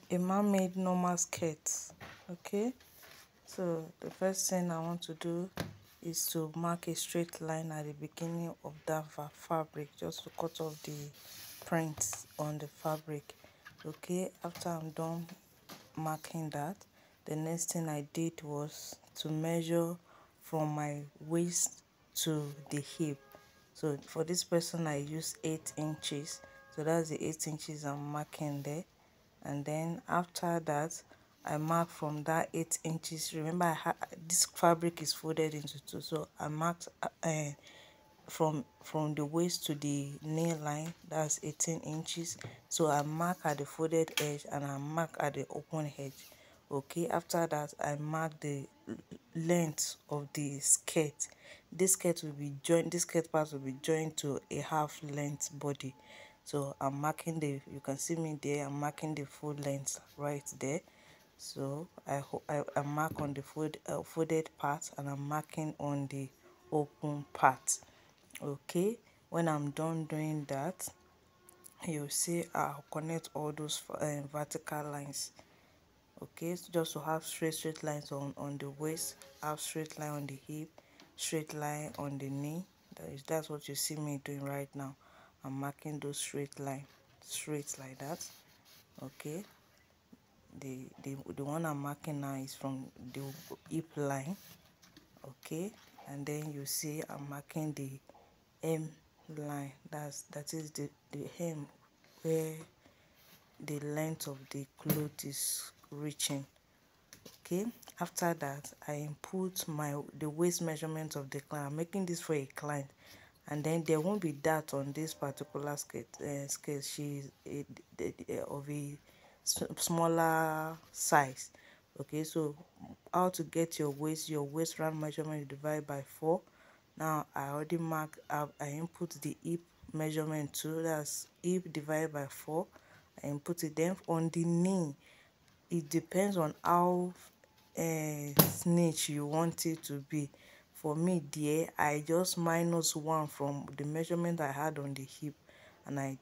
a mermaid normal skirt. Okay, so the first thing I want to do is to mark a straight line at the beginning of that fabric, just to cut off the prints on the fabric. Okay, after I'm done marking that, the next thing I did was to measure from my waist to the hip. So for this person I use 8 inches, so that's the 8 inches I'm marking there. And then after that I mark from that 8 inches. Remember, this fabric is folded into two, so I marked from the waist to the nail line, that's 18 inches. So I mark at the folded edge and I mark at the open edge. Okay, after that I mark the length of the skirt. This skirt will be joined, this skirt part will be joined to a half length body. So I'm marking the, you can see me there, I'm marking the full length right there. So I mark on the folded part, and I'm marking on the open part. Okay, when I'm done doing that, you'll see I'll connect all those vertical lines. Okay, so just to have straight lines on the waist, have straight line on the hip, straight line on the knee. That's what you see me doing right now. I'm marking those straight line, straight like that. Okay, the one I'm marking now is from the hip line. Okay, and then you see I'm marking the hem line. That is the hem where the length of the cloth is reaching. Okay, after that I input the waist measurement of the client. I'm making this for a client, and then there won't be that on this particular skirt. She's of a smaller size. Okay, so how to get your waist round measurement, you divide by 4. Now I already mark, I input the hip measurement too, that's hip divided by 4. I input it. Then on the knee, it depends on how snitch you want it to be. For me there, I just minus 1 from the measurement I had on the hip, and I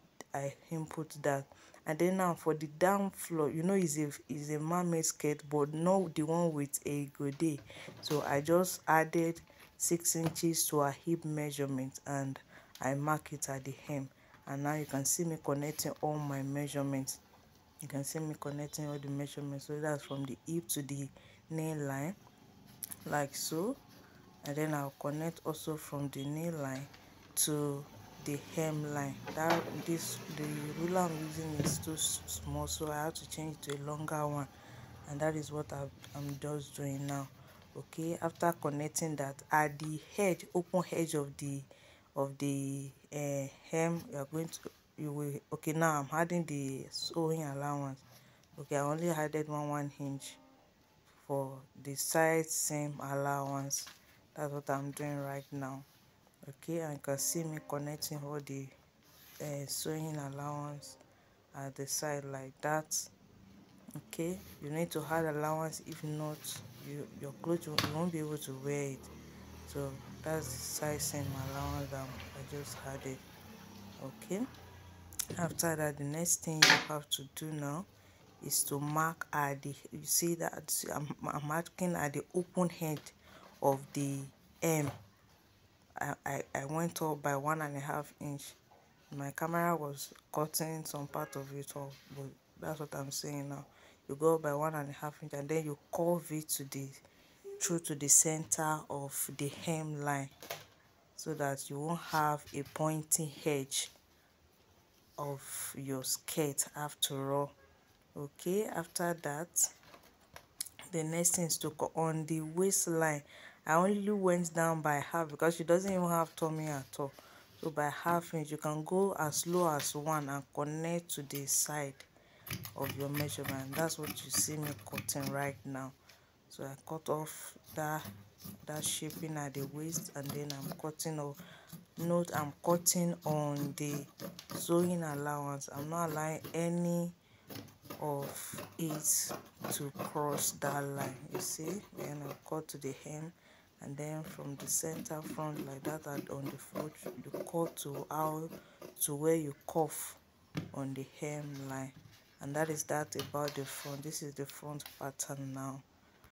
input that. And then now for the down floor, is a mermaid skirt, but not the one with a gode. So I just added 6 inches to a hip measurement, and I mark it at the hem. And now you can see me connecting all my measurements. You can see me connecting all the measurements. So that's from the hip to the nail line, like so. And then I'll connect also from the nail line to the hem line. The ruler I'm using is too small, so I have to change it to a longer one, and that is what I'm just doing now. Okay, after connecting that at the head, open edge of the hem, you will, okay, now I'm adding the sewing allowance. Okay, I only added 1 inch for the side seam allowance. That's what I'm doing right now. Okay, and you can see me connecting all the sewing allowance at the side like that. Okay, you need to add allowance, if not your clothes, you won't be able to wear it. So that's the side seam allowance that I just added. Okay, after that, the next thing you have to do now is to mark at the, you see that I'm marking at the open head of the hem. I went up by 1.5 inch. My camera was cutting some part of it off, but that's what I'm saying now. You go up by 1.5 inch, and then you curve it through to the center of the hem line, so that you won't have a pointy edge of your skirt after all. Okay, after that, the next thing is to go on the waistline. I only went down by half because she doesn't even have tummy at all. So by half inch, you can go as low as 1 and connect to the side of your measurement. That's what you see me cutting right now. So I cut off that shaping at the waist, and then I'm cutting off. Note, I'm cutting on the sewing allowance. I'm not allowing any of it to cross that line, you see. Then I cut to the hem, and then from the center front like that, and on the foot you cut to where you cuff on the hem line, And that is that about the front. This is the front pattern now.